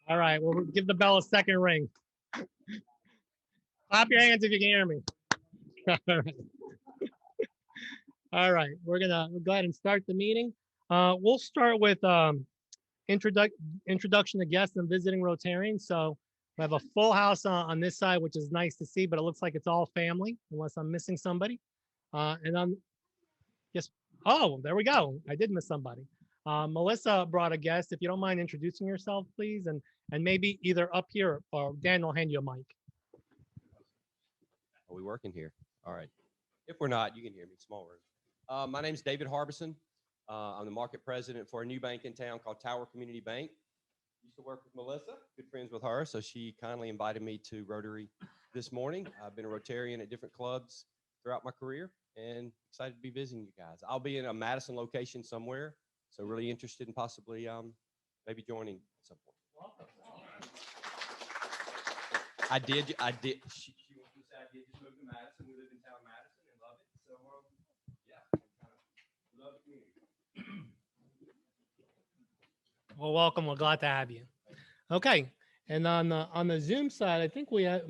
All right, well, we'll give the bell a second ring. Clap your hands if you can hear me. All right. All right, we're gonna go ahead and start the meeting. We'll start with introduction to guests and visiting Rotarians. So we have a full house on this side, which is nice to see, but it looks like it's all family, unless I'm missing somebody. And I'm, yes, oh, there we go. I did miss somebody. Melissa brought a guest. If you don't mind introducing yourself, please, and maybe either up here or Dan will hand you a mic. Are we working here? All right. If we're not, you can hear me. Small room. My name is David Harbison. I'm the market president for a new bank in town called Tower Community Bank. Used to work with Melissa, good friends with her, so she kindly invited me to Rotary this morning. I've been a Rotarian at different clubs throughout my career and excited to be visiting you guys. I'll be in a Madison location somewhere, so really interested in possibly maybe joining at some point. I did. She wants to say I did just move to Madison. We live in town Madison and love it. So yeah, love the community. Well, welcome. We're glad to have you. Okay, and on the Zoom side, I think we have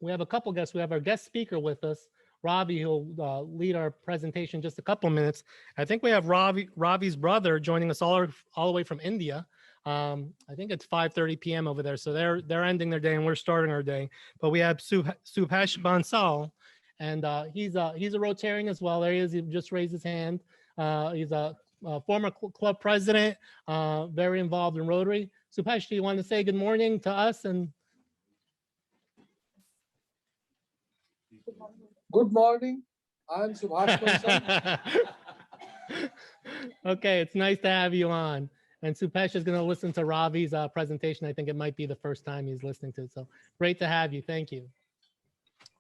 a couple guests. We have our guest speaker with us, Ravi, who'll lead our presentation in just a couple of minutes. I think we have Ravi's brother joining us all the way from India. I think it's 5:30 p.m. over there, so they're ending their day and we're starting our day. But we have Ravi Bansal, and he's a Rotarian as well. There he is. He just raised his hand. He's a former club president, very involved in Rotary. Supesh, do you want to say good morning to us? And good morning. I'm Subhash Bansal. Okay, it's nice to have you on. And Supesh is going to listen to Ravi's presentation. I think it might be the first time he's listening to it. So great to have you. Thank you.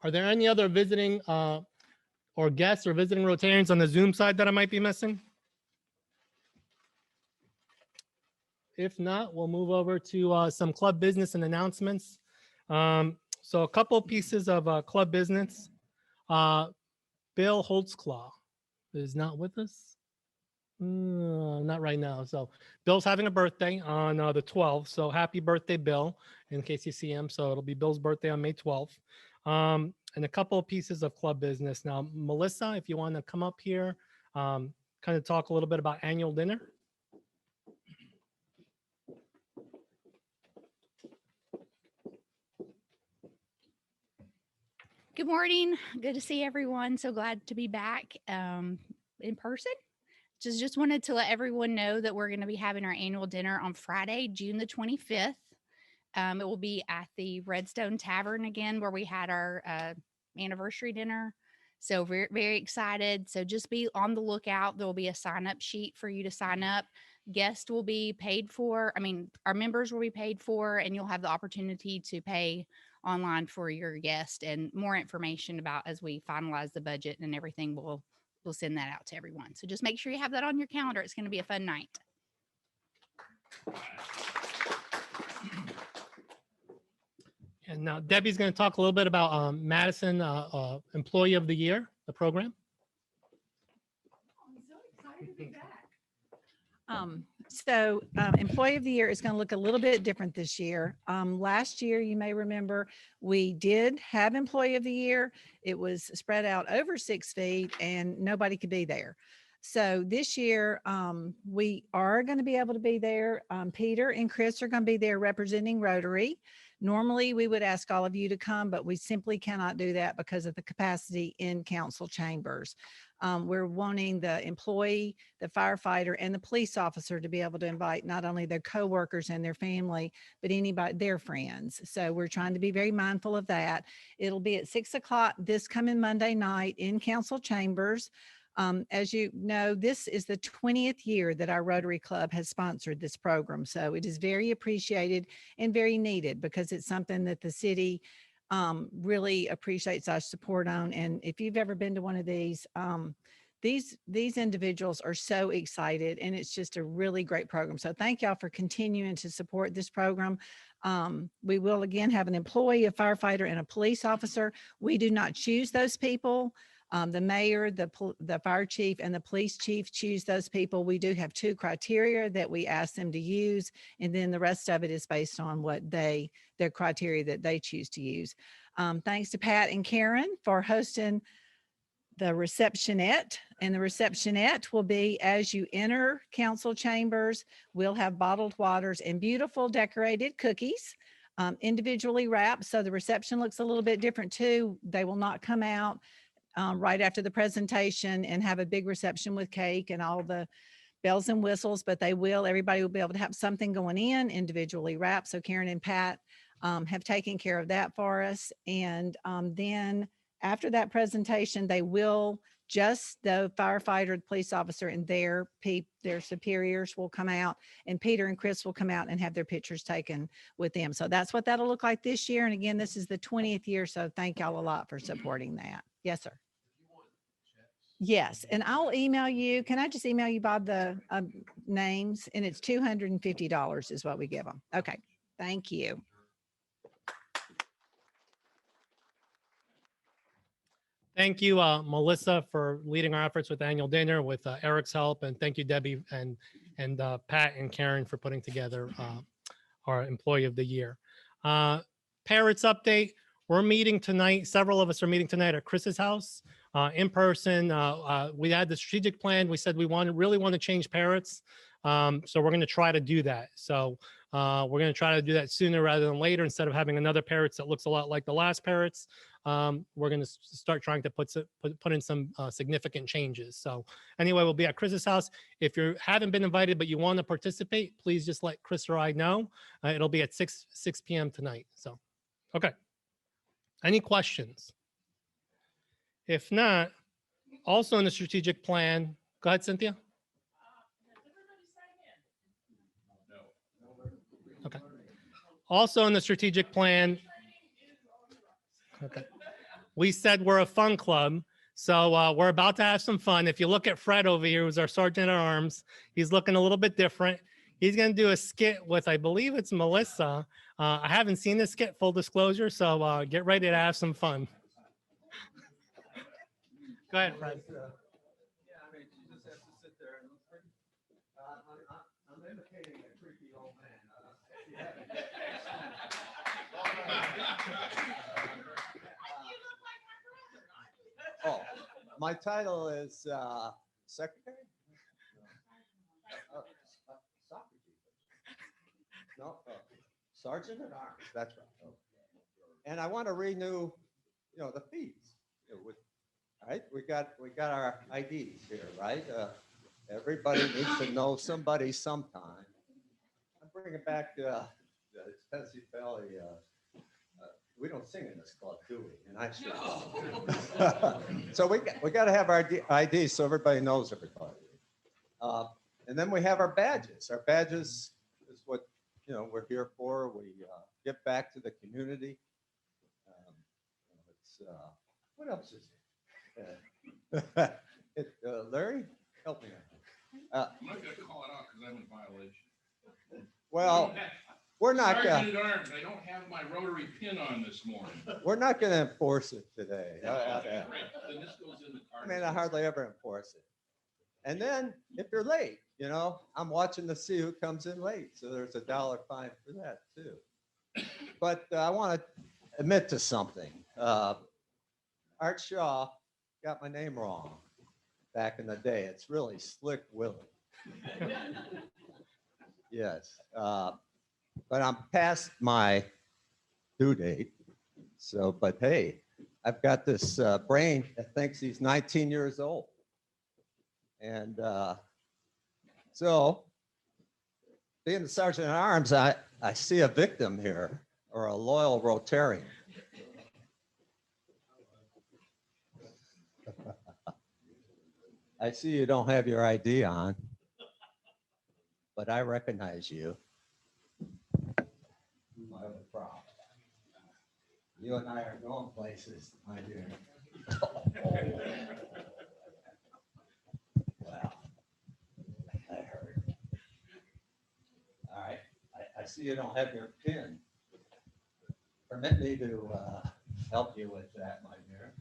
Are there any other visiting or guests or visiting Rotarians on the Zoom side that I might be missing? If not, we'll move over to some club business and announcements. So a couple pieces of club business. Bill Holtzclaw is not with us. Not right now. So Bill's having a birthday on the 12th. So happy birthday, Bill, in case you see him. So it'll be Bill's birthday on May 12th. And a couple of pieces of club business. Now, Melissa, if you want to come up here, kind of talk a little bit about annual dinner. Good morning. Good to see everyone. So glad to be back in person. Just wanted to let everyone know that we're going to be having our annual dinner on Friday, June the 25th. It will be at the Redstone Tavern again, where we had our anniversary dinner. So very, very excited. So just be on the lookout. There will be a sign-up sheet for you to sign up. Guests will be paid for. Our members will be paid for, and you'll have the opportunity to pay online for your guest, and more information about as we finalize the budget and everything, we'll send that out to everyone. So just make sure you have that on your calendar. It's going to be a fun night. And now Debbie's going to talk a little bit about Madison Employee of the Year, the program. I'm so excited to be back. Employee of the Year is going to look a little bit different this year. Last year, you may remember, we did have Employee of the Year. It was spread out over 6 feet and nobody could be there. So this year, we are going to be able to be there. Peter and Chris are going to be there representing Rotary. Normally, we would ask all of you to come, but we simply cannot do that because of the capacity in council chambers. We're wanting the employee, the firefighter, and the police officer to be able to invite not only their coworkers and their family, but anybody, their friends. So we're trying to be very mindful of that. It'll be at 6 o'clock this coming Monday night in council chambers. As you know, this is the 20th year that our Rotary Club has sponsored this program. So it is very appreciated and very needed because it's something that the city really appreciates our support on. And if you've ever been to one of these individuals are so excited, and it's just a really great program. So thank y'all for continuing to support this program. We will again have an employee, a firefighter, and a police officer. We do not choose those people. The mayor, the fire chief, and the police chief choose those people. We do have 2 criteria that we ask them to use, and then the rest of it is based on what their criteria that they choose to use. Thanks to Pat and Karen for hosting the receptionette, and the receptionette will be as you enter council chambers. We'll have bottled waters and beautiful decorated cookies, individually wrapped. So the reception looks a little bit different too. They will not come out right after the presentation and have a big reception with cake and all the bells and whistles, but everybody will be able to have something going in individually wrapped. So Karen and Pat have taken care of that for us. And then after that presentation, the firefighter, the police officer, and their superiors will come out, and Peter and Chris will come out and have their pictures taken with them. So that's what that'll look like this year. And again, this is the 20th year. So thank y'all a lot for supporting that. Yes, sir. Yes. And I'll email you. Can I just email you, Bob, the names? And it's $250 is what we give them. Okay. Thank you. Thank you, Melissa, for leading our efforts with the annual dinner with Eric's help. And thank you, Debbie and Pat and Karen for putting together our Employee of the Year. Parrots update. We're meeting tonight. Several of us are meeting tonight at Chris's house in person. We had the strategic plan. We said we really want to change Parrots. So we're going to try to do that. So we're going to try to do that sooner rather than later. Instead of having another Parrots that looks a lot like the last Parrots, we're going to start trying to put in some significant changes. So anyway, we'll be at Chris's house. If you haven't been invited but you want to participate, please just let Chris or I know. It'll be at 6 p.m. tonight. So, okay. Any questions? If not, also in the strategic plan, go ahead, Cynthia. Okay. Also in the strategic plan, okay, we said we're a fun club. So we're about to have some fun. If you look at Fred over here, who's our sergeant at arms, he's looking a little bit different. He's going to do a skit with, I believe it's Melissa. I haven't seen this skit, full disclosure, so get ready to have some fun. Go ahead, Fred. Yeah, I mean, you just have to sit there and look pretty. I'm imitating a creepy old man. Oh, my title is secretary? Socrates. No, sergeant at arms. That's right. And I want to renew, the fees. Right? We got our IDs here, right? Everybody needs to know somebody sometime. I'm bringing back the Tennessee Valley. We don't sing in this club, do we? And I should. So we got to have our IDs so everybody knows everybody. And then we have our badges. Our badges is what we're here for. We give back to the community. What else is it? Larry, help me out. I'm not going to call it out because I'm in violation. Well, we're not Sergeant at Arms, I don't have my rotary pin on this morning. We're not going to enforce it today. Then this goes in the I mean, I hardly ever enforce it. And then if you're late, I'm watching to see who comes in late. So there's $1 fine for that too. But I want to admit to something. Art Shaw got my name wrong back in the day. It's really Slick Willie. Yes. But I'm past my due date. So, but hey, I've got this brain that thinks he's 19 years old. And so being the sergeant at arms, I see a victim here or a loyal Rotarian. I see you don't have your ID on, but I recognize you. I have a problem. You and I are going places, my dear. Wow, that hurt. All right, I see you don't have your PIN. Permit me to help you with that, my dear.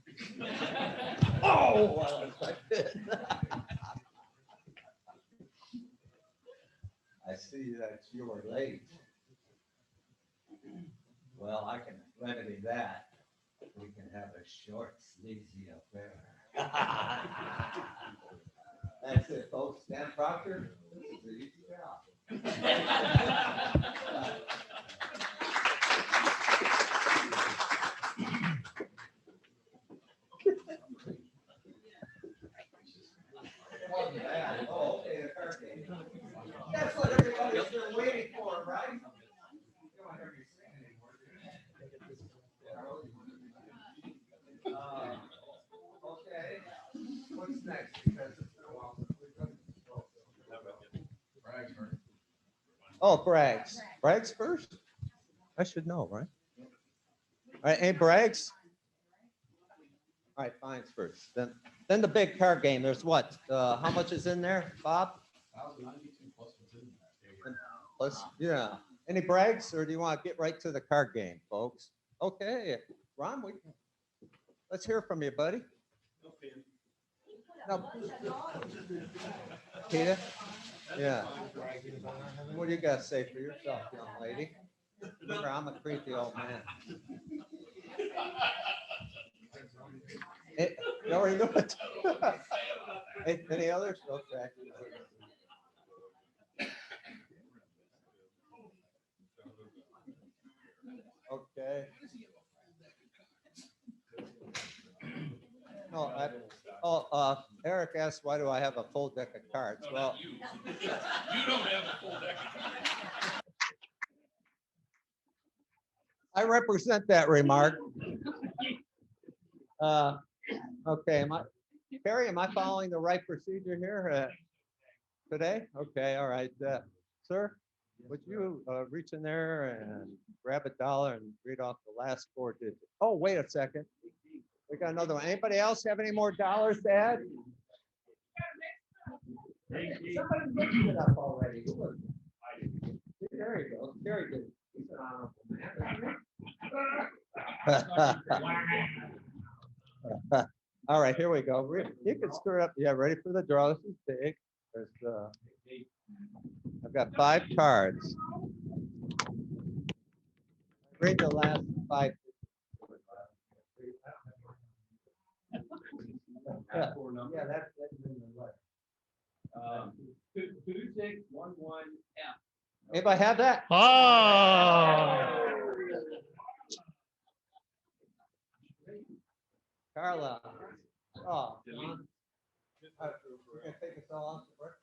Oh, well, I did. I see that you were late. Well, I can remedy that. We can have a short, sleazy affair. That's it, folks. Dan Proctor, this is an easy job. Wasn't bad. Oh, okay, the card game. That's what everybody's been waiting for, right? You don't hear me sing anymore, do you? Okay, what's next? Because it's been a while since we've done this. Oh, Bragg's. Bragg's first? I should know, right? All right, hey, Bragg's? All right, Fine's first. Then the big card game. There's what? How much is in there, Bob? Plus, yeah. Any brags, or do you want to get right to the card game, folks? Okay, Ron, let's hear from you, buddy. No. Peter? Yeah. What do you got to say for yourself, young lady? Remember, I'm a creepy old man. Hey, you already know it. Hey, any others? Okay. Okay. No, Eric asked, why do I have a full deck of cards? Well, You don't have a full deck of cards. I represent that remark. Okay, Perry, am I following the right procedure here today? Okay, all right. Sir, would you reach in there and grab a dollar and read off the last 4 digits? Oh, wait a second. We got another one. Anybody else have any more dollars to add? Somebody mixed it up already. Who was it? There you go. Very good. He's an honorable man. All right, here we go. You can stir it up. Yeah, ready for the draw. This is big. I've got 5 cards. Read the last 5. Yeah, that's in the letter. 2611F. Anybody have that? Oh, Carla. Oh, you're gonna take us all out to breakfast?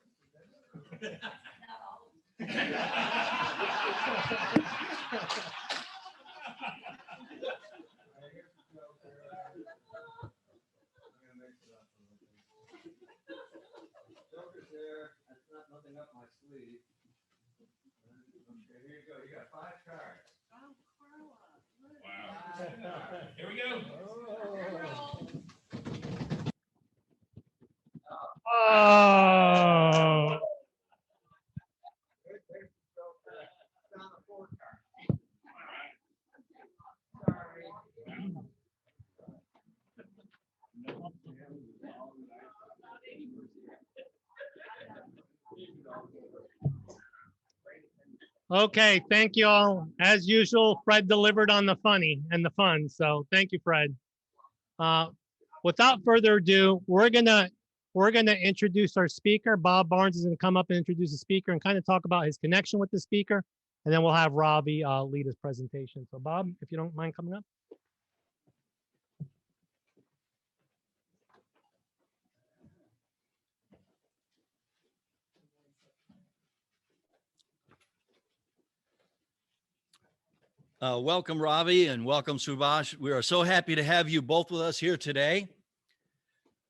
That's not nothing up my sleeve. Okay, here you go. You got 5 cards. Wow. Here we go. oh. Down the 4 card. Sorry. Okay, thank you all. As usual, Fred delivered on the funny and the fun. So thank you, Fred. Without further ado, we're gonna introduce our speaker. Bob Barnes is gonna come up and introduce the speaker and kind of talk about his connection with the speaker. And then we'll have Ravi lead his presentation. So Bob, if you don't mind coming up. Welcome, Ravi, and welcome, Subhash. We are so happy to have you both with us here today.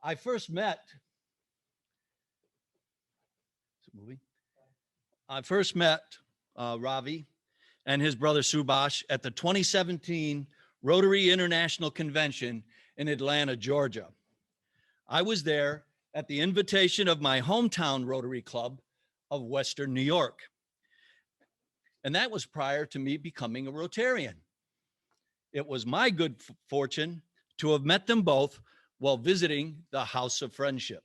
I first met Ravi and his brother Subhash at the 2017 Rotary International Convention in Atlanta, Georgia. I was there at the invitation of my hometown Rotary Club of Western New York. And that was prior to me becoming a Rotarian. It was my good fortune to have met them both while visiting the House of Friendship,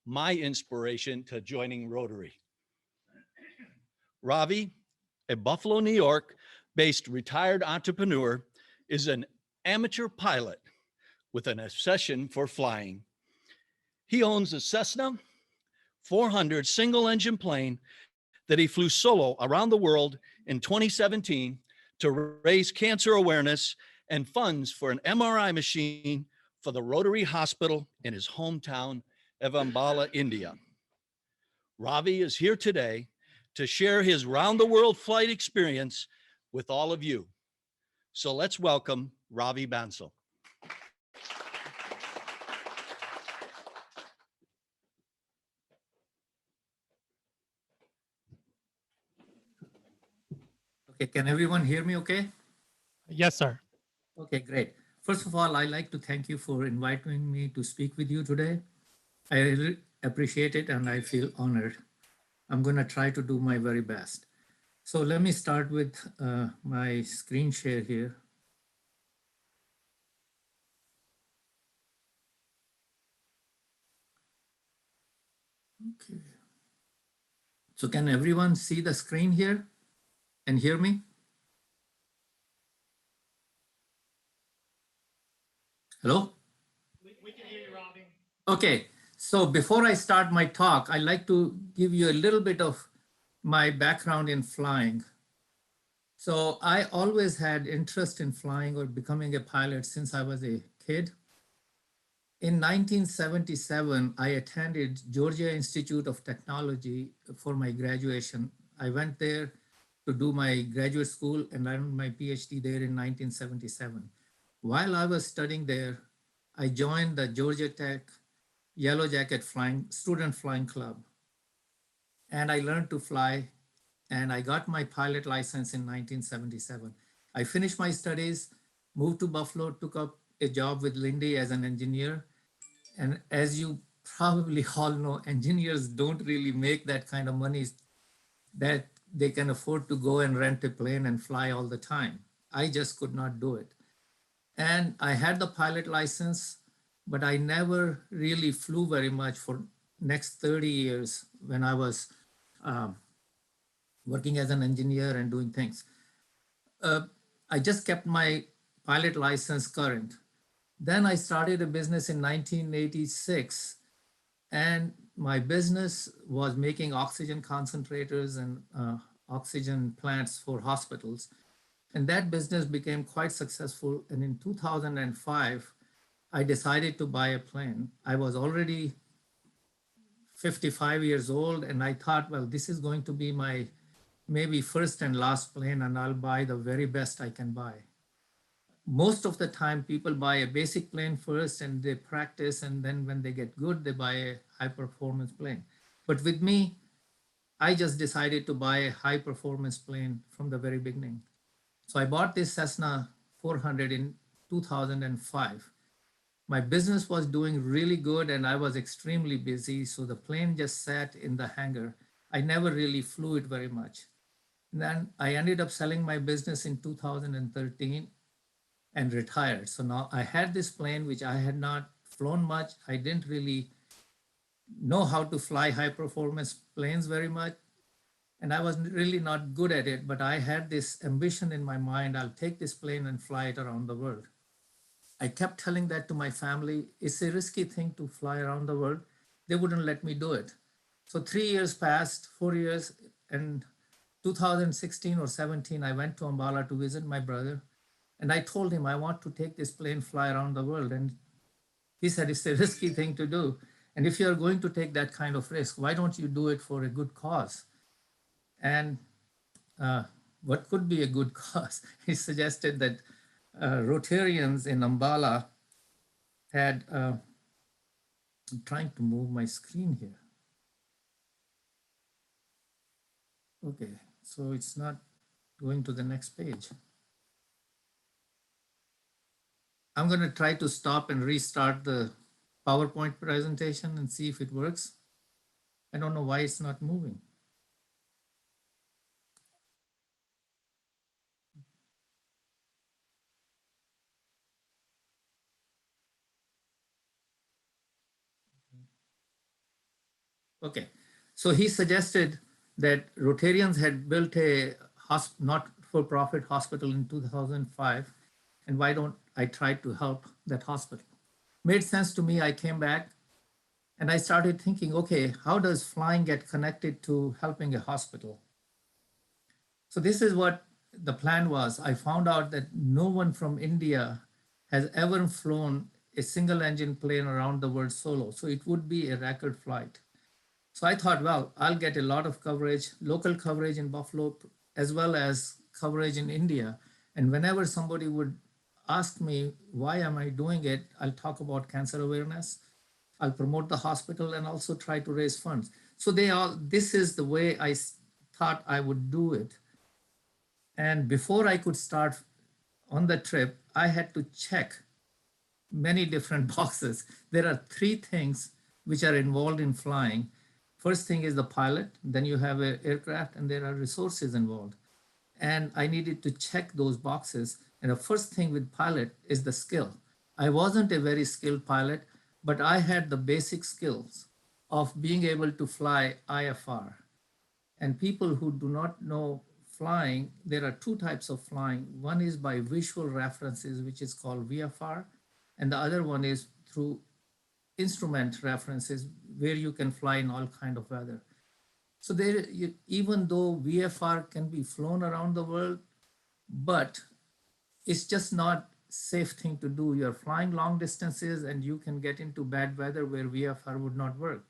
my inspiration to joining Rotary. Ravi, a Buffalo, New York based retired entrepreneur, is an amateur pilot with an obsession for flying. He owns a Cessna 400 single engine plane that he flew solo around the world in 2017 to raise cancer awareness and funds for an MRI machine for the Rotary Hospital in his hometown of Ambala, India. Ravi is here today to share his round the world flight experience with all of you. So let's welcome Ravi Bansal. Okay, can everyone hear me okay? Yes, sir. Okay, great. First of all, I'd like to thank you for inviting me to speak with you today. I really appreciate it and I feel honored. I'm going to try to do my very best. So let me start with my screen share here. Okay. So can everyone see the screen here and hear me? Hello? We can hear you, Ravi. Okay, so before I start my talk, I'd like to give you a little bit of my background in flying. So I always had interest in flying or becoming a pilot since I was a kid. In 1977, I attended Georgia Institute of Technology for my graduation. I went there to do my graduate school and earned my PhD there in 1977. While I was studying there, I joined the Georgia Tech Yellow Jacket Student Flying Club. And I learned to fly and I got my pilot license in 1977. I finished my studies, moved to Buffalo, took up a job with Lindy as an engineer. And as you probably all know, engineers don't really make that kind of money that they can afford to go and rent a plane and fly all the time. I just could not do it. And I had the pilot license, but I never really flew very much for next 30 years when I was working as an engineer and doing things. I just kept my pilot license current. Then I started a business in 1986, and my business was making oxygen concentrators and oxygen plants for hospitals. And that business became quite successful. And in 2005, I decided to buy a plane. I was already 55 years old, and I thought, well, this is going to be my maybe first and last plane, and I'll buy the very best I can buy. Most of the time, people buy a basic plane first and they practice, and then when they get good, they buy a high performance plane. But with me, I just decided to buy a high performance plane from the very beginning. So I bought this Cessna 400 in 2005. My business was doing really good and I was extremely busy. So the plane just sat in the hangar. I never really flew it very much. And then I ended up selling my business in 2013 and retired. So now I had this plane, which I had not flown much. I didn't really know how to fly high performance planes very much. And I was really not good at it, but I had this ambition in my mind. I'll take this plane and fly it around the world. I kept telling that to my family. It's a risky thing to fly around the world. They wouldn't let me do it. So 3 years passed, 4 years, and 2016 or 17, I went to Ambala to visit my brother. And I told him, I want to take this plane, fly around the world. And he said, it's a risky thing to do. And if you're going to take that kind of risk, why don't you do it for a good cause? And what could be a good cause? He suggested that Rotarians in Ambala had, I'm trying to move my screen here. Okay, so it's not going to the next page. I'm going to try to stop and restart the PowerPoint presentation and see if it works. I don't know why it's not moving. Okay. So he suggested that Rotarians had built a not-for-profit hospital in 2005. And why don't I try to help that hospital? Made sense to me. I came back and I started thinking, okay, how does flying get connected to helping a hospital? So this is what the plan was. I found out that no one from India has ever flown a single engine plane around the world solo. So it would be a record flight. So I thought, well, I'll get a lot of coverage, local coverage in Buffalo, as well as coverage in India. And whenever somebody would ask me, why am I doing it? I'll talk about cancer awareness. I'll promote the hospital and also try to raise funds. So this is the way I thought I would do it. And before I could start on the trip, I had to check many different boxes. There are three things which are involved in flying. First thing is the pilot, then you have an aircraft, and there are resources involved. And I needed to check those boxes. And the first thing with pilot is the skill. I wasn't a very skilled pilot, but I had the basic skills of being able to fly IFR. And people who do not know flying, there are two types of flying. One is by visual references, which is called VFR, and the other one is through instrument references, where you can fly in all kind of weather. So even though VFR can be flown around the world, but it's just not safe thing to do. You're flying long distances and you can get into bad weather where VFR would not work.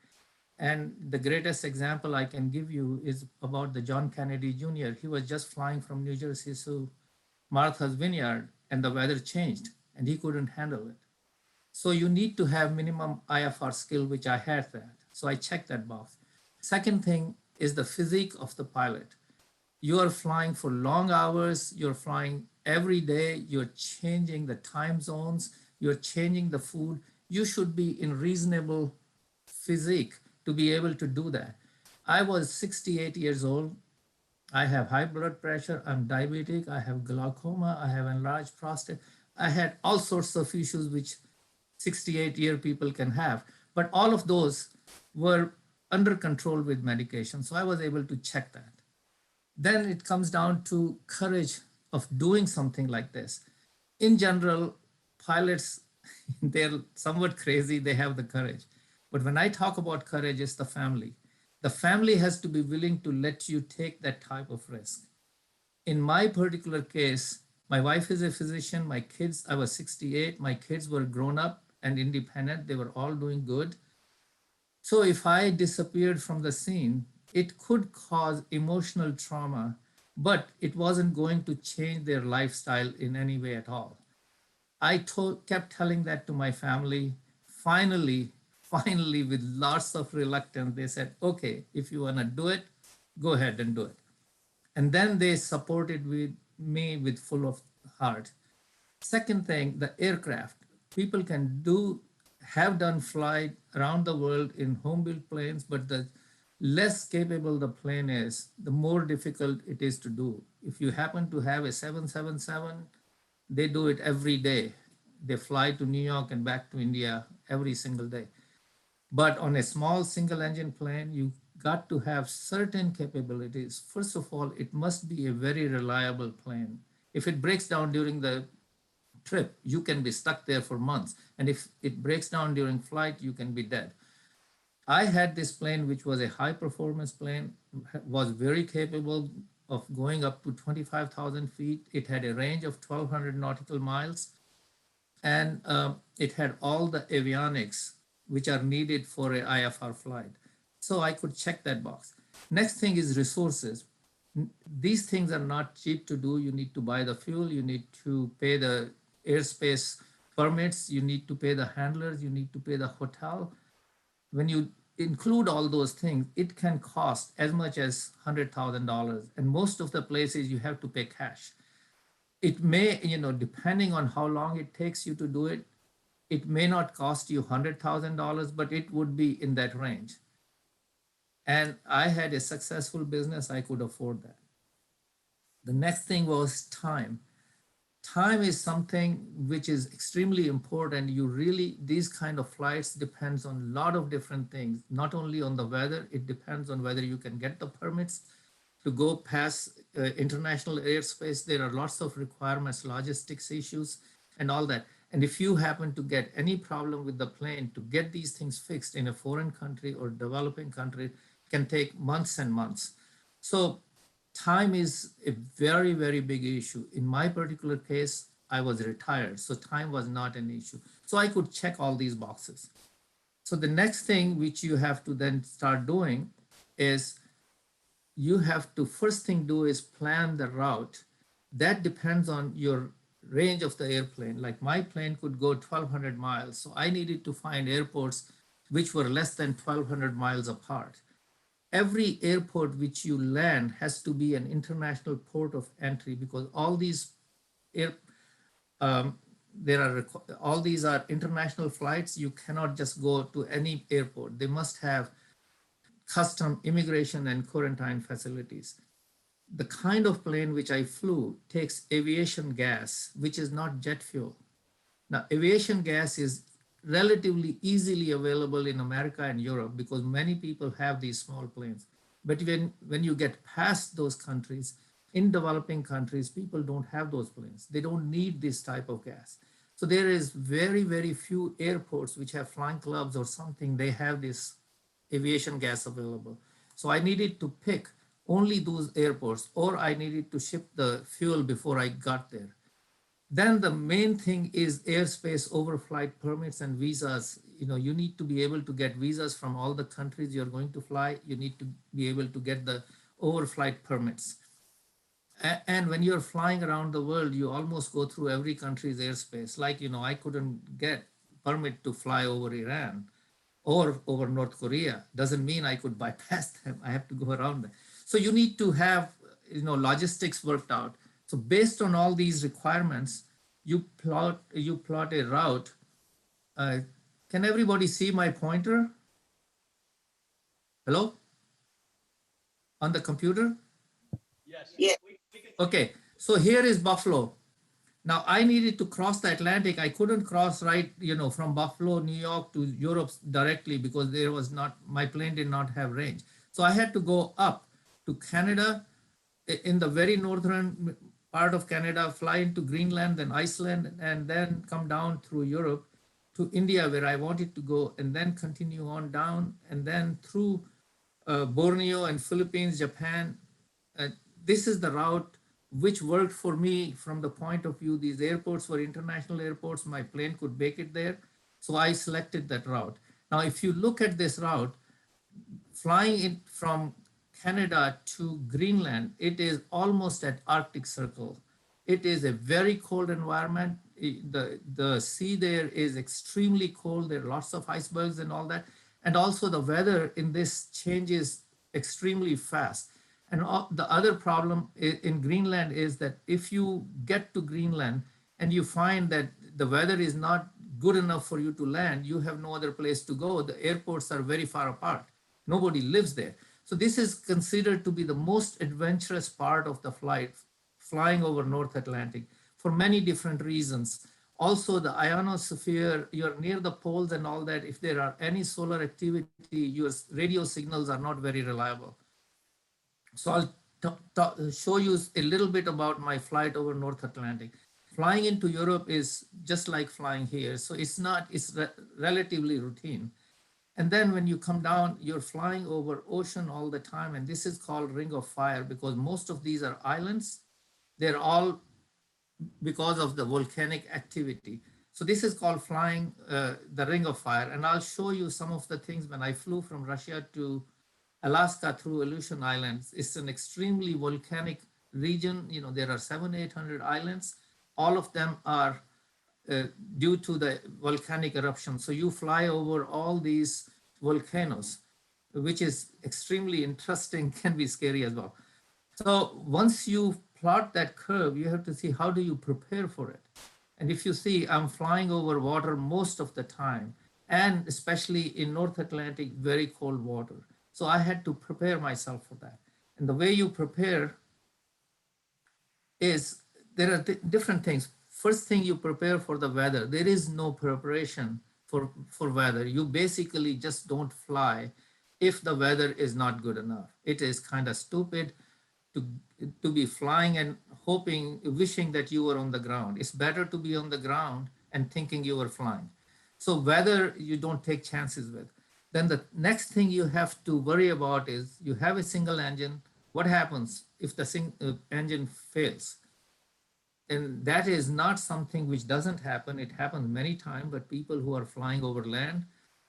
And the greatest example I can give you is about the John Kennedy Jr. He was just flying from New Jersey to Martha's Vineyard and the weather changed and he couldn't handle it. So you need to have minimum IFR skill, which I had that. So I checked that box. Second thing is the physique of the pilot. You are flying for long hours. You're flying every day. You're changing the time zones. You're changing the food. You should be in reasonable physique to be able to do that. I was 68 years old. I have high blood pressure. I'm diabetic. I have glaucoma. I have enlarged prostate. I had all sorts of issues which 68-year people can have. But all of those were under control with medication. So I was able to check that. Then it comes down to courage of doing something like this. In general, pilots, they're somewhat crazy. They have the courage. But when I talk about courage, it's the family. The family has to be willing to let you take that type of risk. In my particular case, my wife is a physician. My kids, I was 68. My kids were grown up and independent. They were all doing good. So if I disappeared from the scene, it could cause emotional trauma, but it wasn't going to change their lifestyle in any way at all. I kept telling that to my family. Finally, with lots of reluctance, they said, okay, if you want to do it, go ahead and do it. And then they supported me with full of heart. Second thing, the aircraft. People have done flight around the world in home-built planes, but the less capable the plane is, the more difficult it is to do. If you happen to have a 777, they do it every day. They fly to New York and back to India every single day. But on a small single engine plane, you got to have certain capabilities. First of all, it must be a very reliable plane. If it breaks down during the trip, you can be stuck there for months. And if it breaks down during flight, you can be dead. I had this plane, which was a high performance plane, was very capable of going up to 25,000 feet. It had a range of 1,200 nautical miles. And it had all the avionics which are needed for a IFR flight. So I could check that box. Next thing is resources. These things are not cheap to do. You need to buy the fuel. You need to pay the airspace permits. You need to pay the handlers. You need to pay the hotel. When you include all those things, it can cost as much as $100,000. And most of the places you have to pay cash. It may, depending on how long it takes you to do it, it may not cost you $100,000, but it would be in that range. And I had a successful business. I could afford that. The next thing was time. time is something which is extremely important. You really, these kind of flights depends on a lot of different things, not only on the weather, it depends on whether you can get the permits to go past international airspace. There are lots of requirements, logistics issues and all that. And if you happen to get any problem with the plane, to get these things fixed in a foreign country or developing country can take months and months. So time is a very, very big issue. In my particular case, I was retired, so time was not an issue. So I could check all these boxes. So the next thing which you have to then start doing is you have to first thing do is plan the route. That depends on your range of the airplane. Like my plane could go 1,200 miles. So I needed to find airports which were less than 1,200 miles apart. Every airport which you land has to be an international port of entry, because all these all these are international flights. You cannot just go to any airport. They must have custom, immigration, and quarantine facilities. The kind of plane which I flew takes aviation gas, which is not jet fuel. Now, aviation gas is relatively easily available in America and Europe because many people have these small planes. But when you get past those countries, in developing countries, people don't have those planes. They don't need this type of gas. So there is very, very few airports which have flying clubs or something. They have this aviation gas available. So I needed to pick only those airports, or I needed to ship the fuel before I got there. Then the main thing is airspace overflight permits and visas. You need to be able to get visas from all the countries you're going to fly. You need to be able to get the overflight permits. And when you're flying around the world, you almost go through every country's airspace. Like, I couldn't get permit to fly over Iran or over North Korea. Doesn't mean I could bypass them. I have to go around them. So you need to have, logistics worked out. So based on all these requirements, you plot a route. Can everybody see my pointer? Hello? On the computer? Yes. Yeah. Okay, so here is Buffalo. Now I needed to cross the Atlantic. I couldn't cross from Buffalo, New York to Europe directly because my plane did not have range. So I had to go up to Canada, in the very northern part of Canada, fly into Greenland, then Iceland, and then come down through Europe to India where I wanted to go, and then continue on down, and then through Borneo and Philippines, Japan. This is the route which worked for me from the point of view. These airports were international airports. My plane could make it there. So I selected that route. Now, if you look at this route, flying in from Canada to Greenland, it is almost at Arctic Circle. It is a very cold environment. The sea there is extremely cold. There are lots of icebergs and all that. And also the weather in this changes extremely fast. And the other problem in Greenland is that if you get to Greenland and you find that the weather is not good enough for you to land, you have no other place to go. The airports are very far apart. Nobody lives there. So this is considered to be the most adventurous part of the flight, flying over North Atlantic for many different reasons. Also the ionosphere, you're near the poles and all that. If there are any solar activity, your radio signals are not very reliable. So I'll show you a little bit about my flight over North Atlantic. Flying into Europe is just like flying here. So it's relatively routine. And then when you come down, you're flying over ocean all the time. And this is called Ring of Fire because most of these are islands. They're all because of the volcanic activity. So this is called flying the Ring of Fire. And I'll show you some of the things when I flew from Russia to Alaska through Aleutian Islands. It's an extremely volcanic region. There are 700-800 islands. All of them are due to the volcanic eruption. So you fly over all these volcanoes, which is extremely interesting, can be scary as well. So once you plot that curve, you have to see how do you prepare for it. And if you see, I'm flying over water most of the time, and especially in North Atlantic, very cold water. So I had to prepare myself for that. And the way you prepare is there are different things. First thing, you prepare for the weather. There is no preparation for weather. You basically just don't fly if the weather is not good enough. It is kind of stupid to, to be flying and hoping, wishing that you were on the ground. It's better to be on the ground and thinking you were flying. So weather, you don't take chances with. Then the next thing you have to worry about is you have a single engine. What happens if the engine fails? And that is not something which doesn't happen. It happens many times, but people who are flying over land,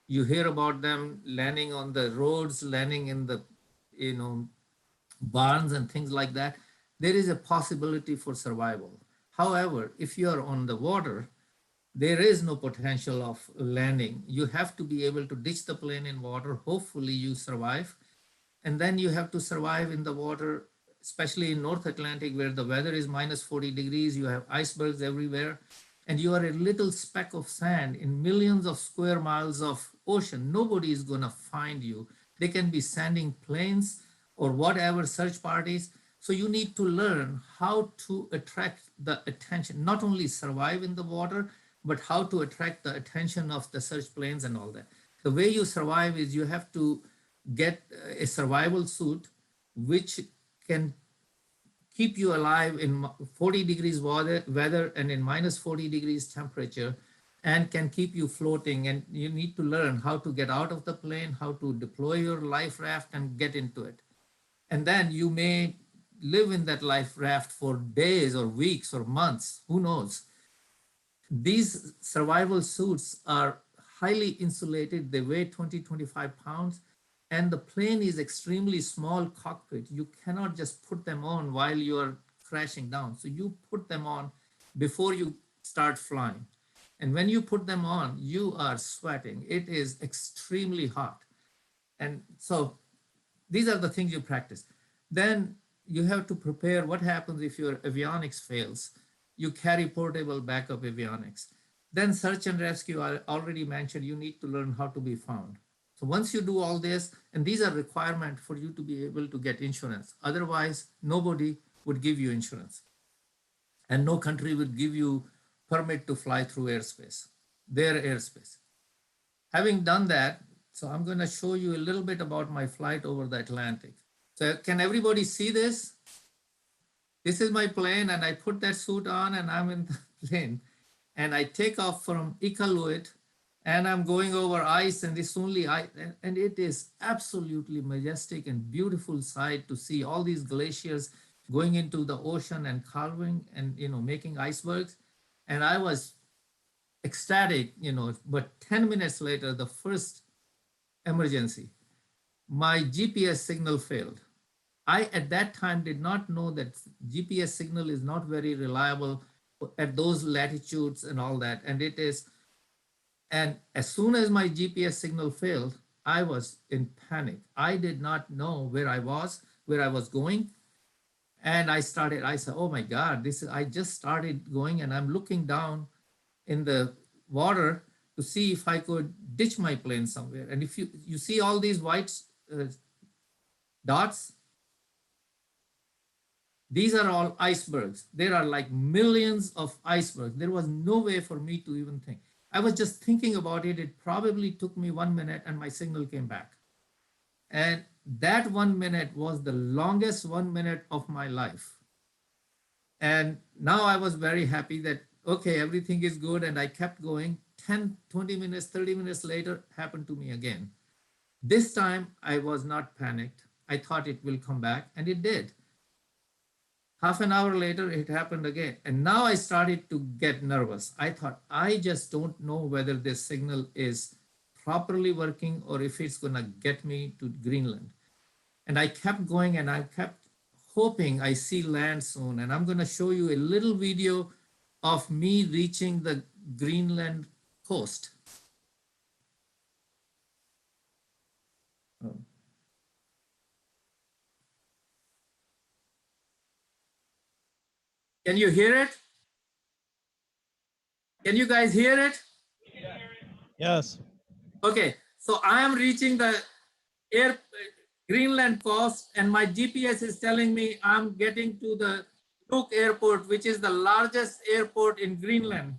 you hear about them landing on the roads, landing in the, barns and things like that. There is a possibility for survival. However, if you are on the water, there is no potential of landing. You have to be able to ditch the plane in water. Hopefully you survive. And then you have to survive in the water, especially in North Atlantic where the weather is minus 40 degrees, you have icebergs everywhere, and you are a little speck of sand in millions of square miles of ocean. Nobody is gonna find you. They can be sending planes or whatever search parties. So you need to learn how to attract the attention, not only survive in the water, but how to attract the attention of the search planes and all that. The way you survive is you have to get a survival suit which can keep you alive in 40 degrees weather and in minus 40 degrees temperature, and can keep you floating. And you need to learn how to get out of the plane, how to deploy your life raft and get into it. And then you may live in that life raft for days or weeks or months, who knows. These survival suits are highly insulated. They weigh 20, 25 pounds. And the plane is extremely small cockpit. You cannot just put them on while you are crashing down. So you put them on before you start flying. And when you put them on, you are sweating. It is extremely hot. And so these are the things you practice. Then you have to prepare what happens if your avionics fails. You carry portable backup avionics. Then search and rescue, I already mentioned, you need to learn how to be found. So once you do all this, and these are requirements for you to be able to get insurance. Otherwise, nobody would give you insurance. And no country would give you permit to fly through airspace, their airspace. Having done that, so I'm going to show you a little bit about my flight over the Atlantic. So can everybody see this? This is my plane, and I put that suit on and I'm in the plane. And I take off from Iqaluit, and I'm going over ice, and it's only ice, and it is absolutely majestic and beautiful sight to see all these glaciers going into the ocean and calving and making icebergs. And I was ecstatic, but 10 minutes later, the first emergency, my GPS signal failed. I at that time did not know that GPS signal is not very reliable at those latitudes and all that, and it is. And as soon as my GPS signal failed, I was in panic. I did not know where I was going. And I said, oh my God, I just started going, and I'm looking down in the water to see if I could ditch my plane somewhere. And if you see all these white dots, these are all icebergs. There are like millions of icebergs. There was no way for me to even think. I was just thinking about it. It probably took me 1 minute and my signal came back. And that 1 minute was the longest 1 minute of my life. And now I was very happy that, okay, everything is good. And I kept going. 10, 20 minutes, 30 minutes later, happened to me again. This time I was not panicked. I thought it will come back, and it did. Half an hour later, it happened again. And now I started to get nervous. I thought, I just don't know whether this signal is properly working or if it's going to get me to Greenland. And I kept going, and I kept hoping I see land soon. And I'm going to show you a little video of me reaching the Greenland coast. Can you hear it? Can you guys hear it? Yes. Okay, so I am reaching the Greenland coast, and my GPS is telling me I'm getting to the Nuuk Airport, which is the largest airport in Greenland,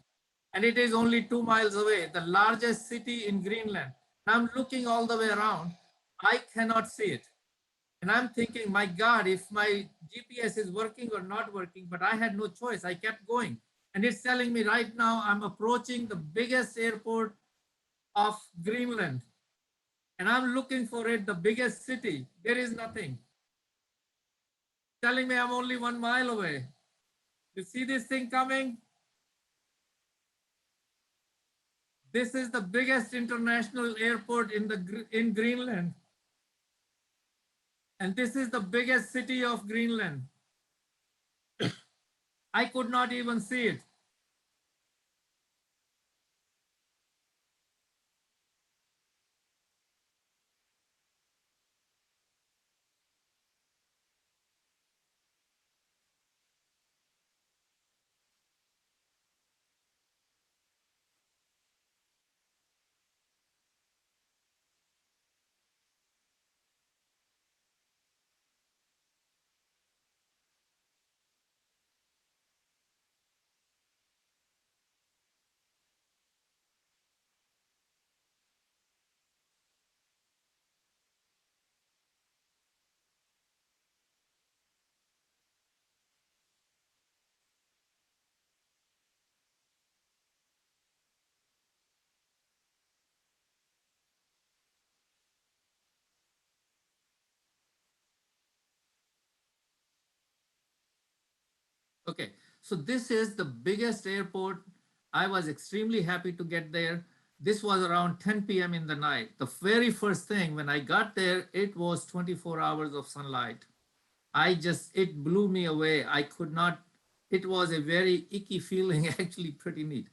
and it is only 2 miles away, the largest city in Greenland. And I'm looking all the way around. I cannot see it. And I'm thinking, my God, if my GPS is working or not working, but I had no choice. I kept going. And it's telling me right now I'm approaching the biggest airport of Greenland. And I'm looking for it, the biggest city. There is nothing. Telling me I'm only 1 mile away. You see this thing coming? This is the biggest international airport in Greenland. And this is the biggest city of Greenland. I could not even see it. Okay, so this is the biggest airport. I was extremely happy to get there. This was around 10 p.m. in the night. The very first thing when I got there, it was 24 hours of sunlight. It blew me away. I could not, it was a very icky feeling, actually pretty neat.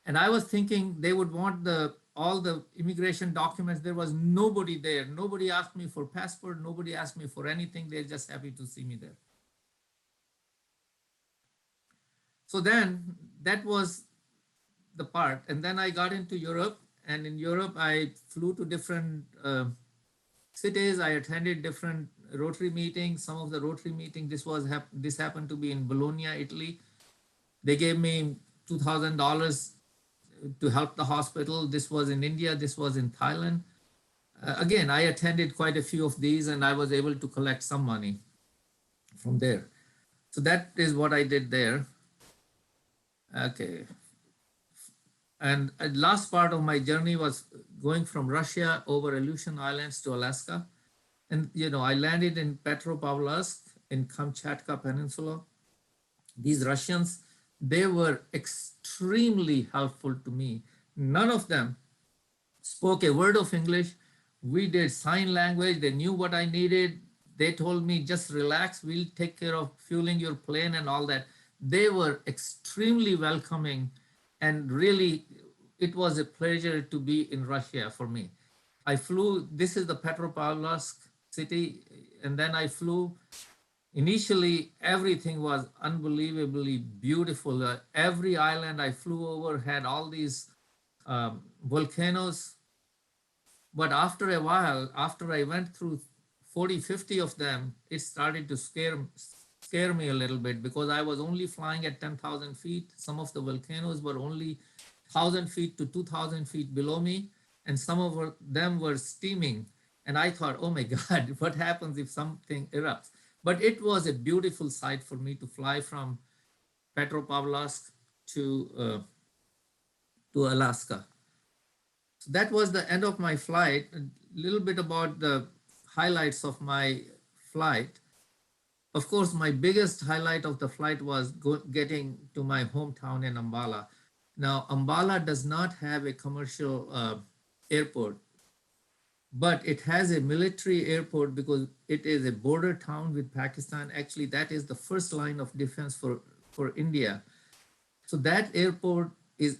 And I was thinking they would want all the immigration documents. There was nobody there. Nobody asked me for passport. Nobody asked me for anything. They're just happy to see me there. So then that was the part. And then I got into Europe, and in Europe, I flew to different cities. I attended different Rotary meetings. Some of the Rotary meetings, this happened to be in Bologna, Italy. They gave me $2,000 to help the hospital. This was in India. This was in Thailand. Again, I attended quite a few of these, and I was able to collect some money from there. So that is what I did there. Okay. And last part of my journey was going from Russia over Aleutian Islands to Alaska. And, I landed in Petropavlovsk in Kamchatka Peninsula. These Russians, they were extremely helpful to me. None of them spoke a word of English. We did sign language. They knew what I needed. They told me, just relax. We'll take care of fueling your plane and all that. They were extremely welcoming, and really, it was a pleasure to be in Russia for me. I flew, this is the Petropavlovsk city, and then I flew. Initially, everything was unbelievably beautiful. Every island I flew over had all these volcanoes. But after a while, after I went through 40, 50 of them, it started to scare me a little bit, because I was only flying at 10,000 feet. Some of the volcanoes were only 1,000 feet to 2,000 feet below me, and some of them were steaming. And I thought, oh my God, what happens if something erupts? But it was a beautiful sight for me to fly from Petropavlovsk to Alaska. So that was the end of my flight. A little bit about the highlights of my flight. Of course, my biggest highlight of the flight was getting to my hometown in Ambala. Now, Ambala does not have a commercial airport, but it has a military airport because it is a border town with Pakistan. Actually, that is the first line of defense for India. So that airport is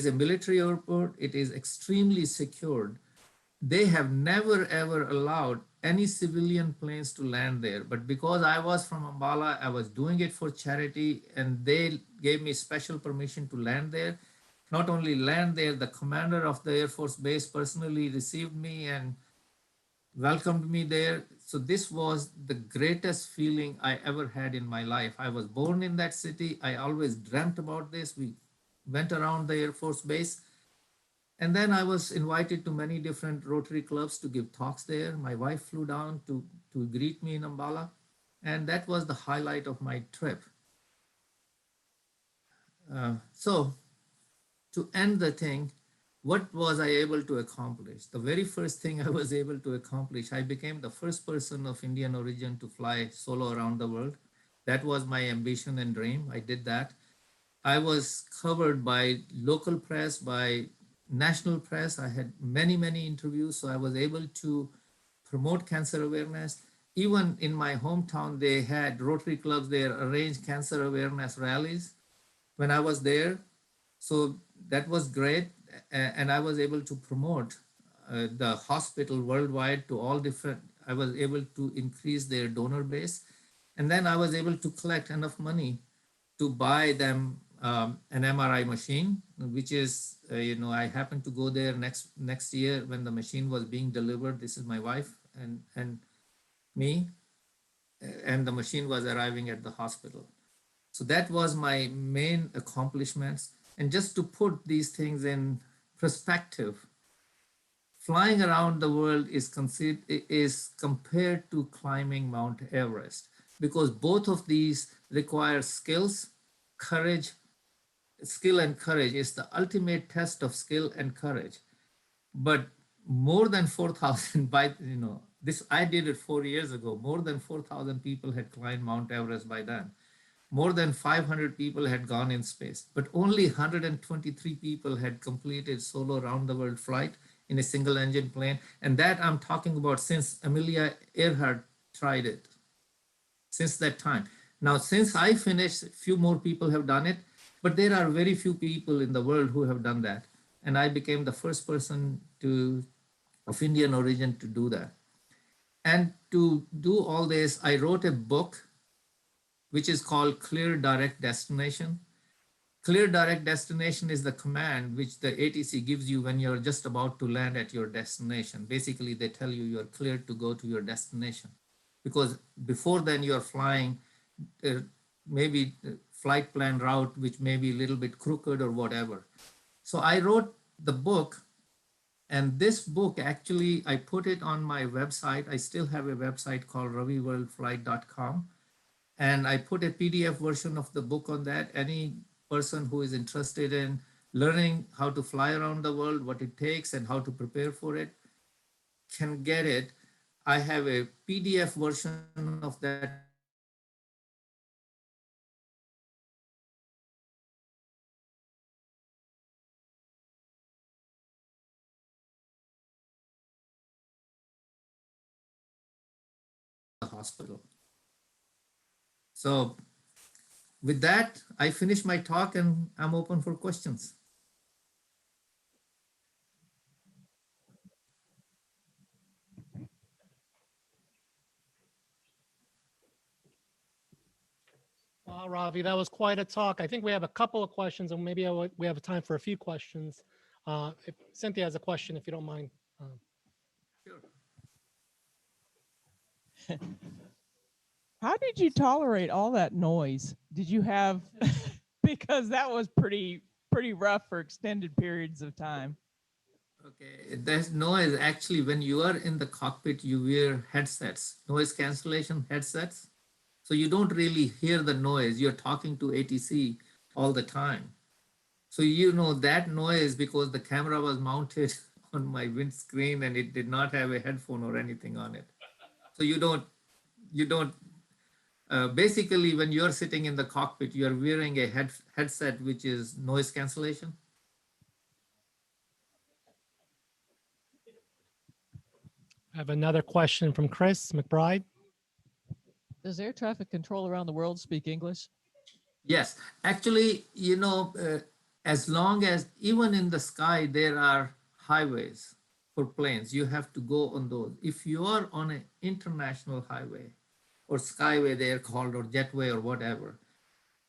a military airport. It is extremely secured. They have never ever allowed any civilian planes to land there. But because I was from Ambala, I was doing it for charity, and they gave me special permission to land there. Not only land there, the commander of the Air Force Base personally received me and welcomed me there. So this was the greatest feeling I ever had in my life. I was born in that city. I always dreamt about this. We went around the Air Force Base. And then I was invited to many different Rotary clubs to give talks there. My wife flew down to greet me in Ambala. And that was the highlight of my trip. So to end the thing, what was I able to accomplish? The very first thing I was able to accomplish, I became the first person of Indian origin to fly solo around the world. That was my ambition and dream. I did that. I was covered by local press, by national press. I had many, many interviews. So I was able to promote cancer awareness. Even in my hometown, they had Rotary clubs there arranged cancer awareness rallies when I was there. So that was great. And I was able to promote the hospital worldwide to all different, I was able to increase their donor base. And then I was able to collect enough money to buy them an MRI machine, which is, I happened to go there next year when the machine was being delivered. This is my wife and me, and the machine was arriving at the hospital. So that was my main accomplishments. And just to put these things in perspective, flying around the world is compared to climbing Mount Everest, because both of these require skills, courage. Skill and courage is the ultimate test of skill and courage. But more than 4,000 this, I did it 4 years ago. More than 4,000 people had climbed Mount Everest by then. More than 500 people had gone in space, but only 123 people had completed solo round the world flight in a single engine plane. And that I'm talking about since Amelia Earhart tried it, since that time. Now, since I finished, few more people have done it, but there are very few people in the world who have done that. And I became the first person of Indian origin to do that. And to do all this, I wrote a book which is called Clear Direct Destination. Clear Direct Destination is the command which the ATC gives you when you're just about to land at your destination. Basically, they tell you you're cleared to go to your destination. Because before then you're flying maybe flight plan route, which may be a little bit crooked or whatever. So I wrote the book, and this book actually, I put it on my website. I still have a website called raviworldflight.com. And I put a PDF version of the book on that. Any person who is interested in learning how to fly around the world, what it takes and how to prepare for it, can get it. I have a PDF version of that hospital. So with that, I finish my talk and I'm open for questions. Wow, Ravi, that was quite a talk. I think we have a couple of questions, and maybe we have time for a few questions. If Cynthia has a question, if you don't mind. Sure. How did you tolerate all that noise? Did you have, because that was pretty rough for extended periods of time. Okay, there's noise. Actually, when you are in the cockpit, you wear headsets, noise cancellation headsets. So you don't really hear the noise. You're talking to ATC all the time. So that noise, because the camera was mounted on my windscreen and it did not have a headphone or anything on it. So you don't, basically when you're sitting in the cockpit, you're wearing a headset, which is noise cancellation. I have another question from Chris McBride. Does air traffic control around the world speak English? Yes, actually, as long as even in the sky, there are highways for planes, you have to go on those. If you are on an international highway or skyway, they're called, or jetway or whatever,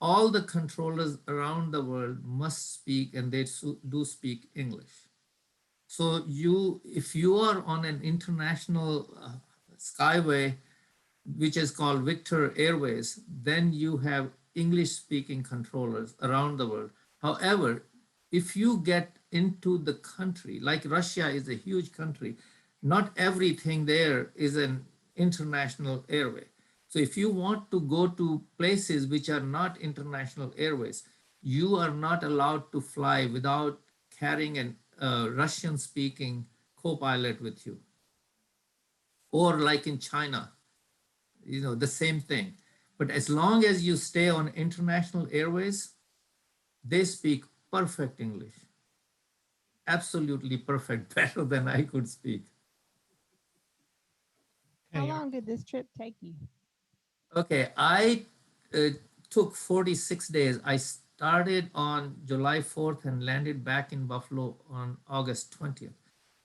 all the controllers around the world must speak, and they do speak English. So if you are on an international Skyway, which is called Victor Airways, then you have English speaking controllers around the world. However, if you get into the country, like Russia is a huge country, not everything there is an international airway. So if you want to go to places which are not international airways, you are not allowed to fly without carrying a Russian speaking co-pilot with you. Or like in China, the same thing. But as long as you stay on international airways, they speak perfect English. Absolutely perfect, better than I could speak. How Okay, long did this trip take you? Okay, I took 46 days. I started on July 4th and landed back in Buffalo on August 20th.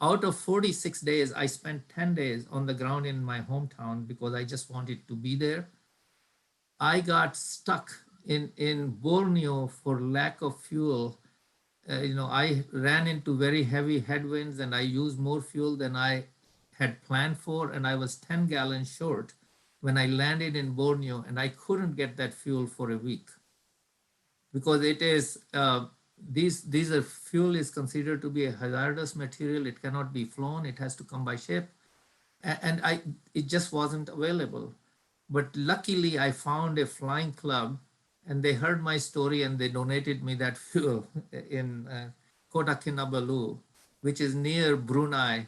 Out of 46 days, I spent 10 days on the ground in my hometown because I just wanted to be there. I got stuck in Borneo for lack of fuel. I ran into very heavy headwinds and I used more fuel than I had planned for. And I was 10 gallons short when I landed in Borneo, and I couldn't get that fuel for a week because it is, these are fuel is considered to be a hazardous material. It cannot be flown. It has to come by ship. And it just wasn't available. But luckily I found a flying club and they heard my story and they donated me that fuel in Kota Kinabalu, which is near Brunei.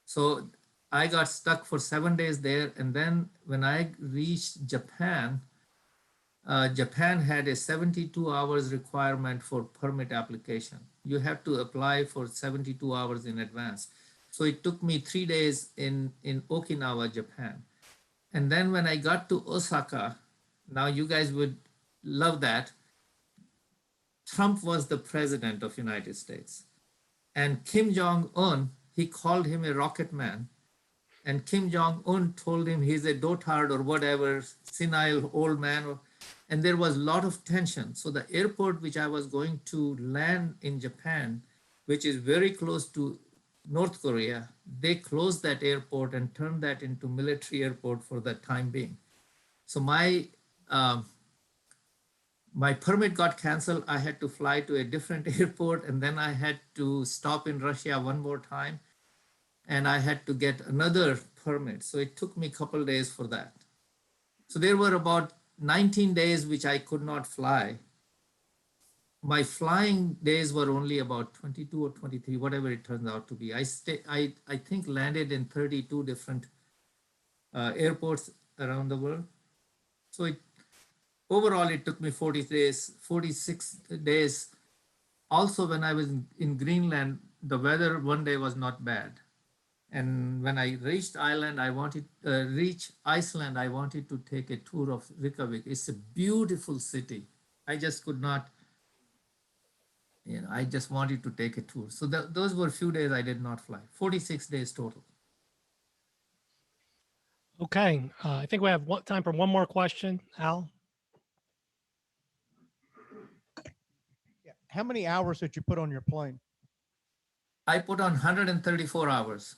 So I got stuck for 7 days there. And then when I reached Japan, Japan had a 72 hours requirement for permit application. You have to apply for 72 hours in advance. So it took me 3 days in Okinawa, Japan. And then when I got to Osaka, now you guys would love that. Trump was the president of United States. And Kim Jong-un, he called him a rocket man. And Kim Jong-un told him he's a dotard or whatever, senile old man. And there was a lot of tension. So the airport which I was going to land in Japan, which is very close to North Korea, they closed that airport and turned that into military airport for the time being. So my permit got canceled. I had to fly to a different airport, and then I had to stop in Russia one more time, and I had to get another permit. So it took me a couple days for that. So there were about 19 days which I could not fly. My flying days were only about 22 or 23, whatever it turns out to be. I think landed in 32 different airports around the world. So overall, it took me 46 days. Also, when I was in Greenland, the weather one day was not bad. And when I reached Iceland, I wanted to take a tour of Reykjavik. It's a beautiful city. I just could not, I just wanted to take a tour. So those were a few days I did not fly. 46 days total. okay. I think we have time for one more question, Al. Yeah. How many hours did you put on your plane? I put on 134 hours.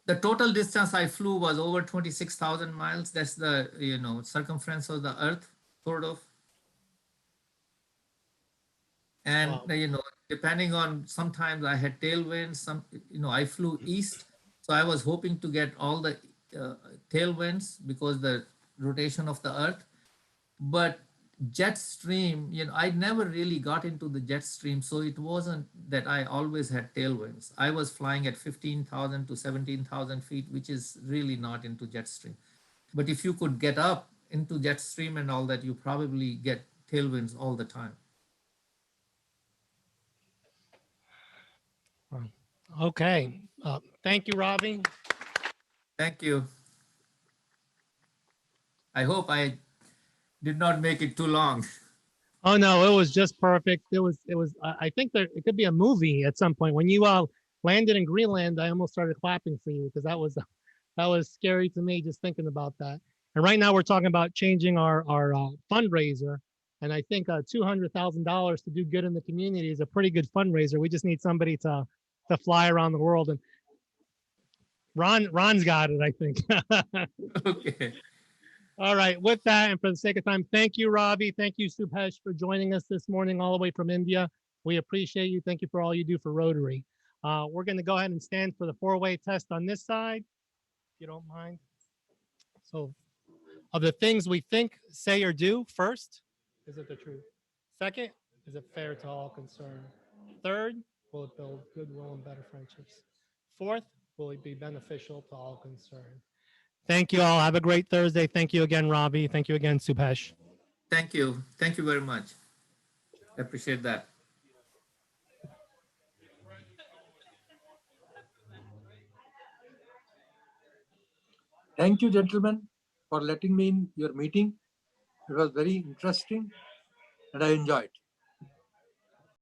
The total distance I flew was over 26,000 miles. That's the, circumference of the earth, sort of. And, Wow. depending on, sometimes I had tailwinds, I flew east. So I was hoping to get all the tailwinds because the rotation of the earth. But jet stream, I never really got into the jet stream. So it wasn't that I always had tailwinds. I was flying at 15,000 to 17,000 feet, which is really not into jet stream. But if you could get up into jet stream and all that, you probably get tailwinds all the time. Okay. Thank you, Ravi. Thank you. I hope I did not make it too long. Oh no, it was just perfect. It was. I think that it could be a movie at some point. When you landed in Greenland, I almost started clapping for you because that was scary to me just thinking about that. And right now we're talking about changing our fundraiser And I think $200,000 to do good in the community is a pretty good fundraiser. We just need somebody to fly around the world. And Ron's got it, I think. Okay. All right. With that, and for the sake of time, thank you, Ravi. Thank you, Subhesh, for joining us this morning all the way from India. We appreciate you. Thank you for all you do for Rotary. We're going to go ahead and stand for the four-way test on this side, if you don't mind. So, of the things we think, say, or do, first, is it the truth? Second, is it fair to all concerned? Third, will it build goodwill and better friendships? Fourth, will it be beneficial to all concerned? Thank you all. Have a great Thursday. Thank you again, Ravi. Thank you again, Subhesh. Thank you. Thank you very much. I appreciate that. Thank you, gentlemen, for letting me in your meeting. It was very interesting and I enjoyed.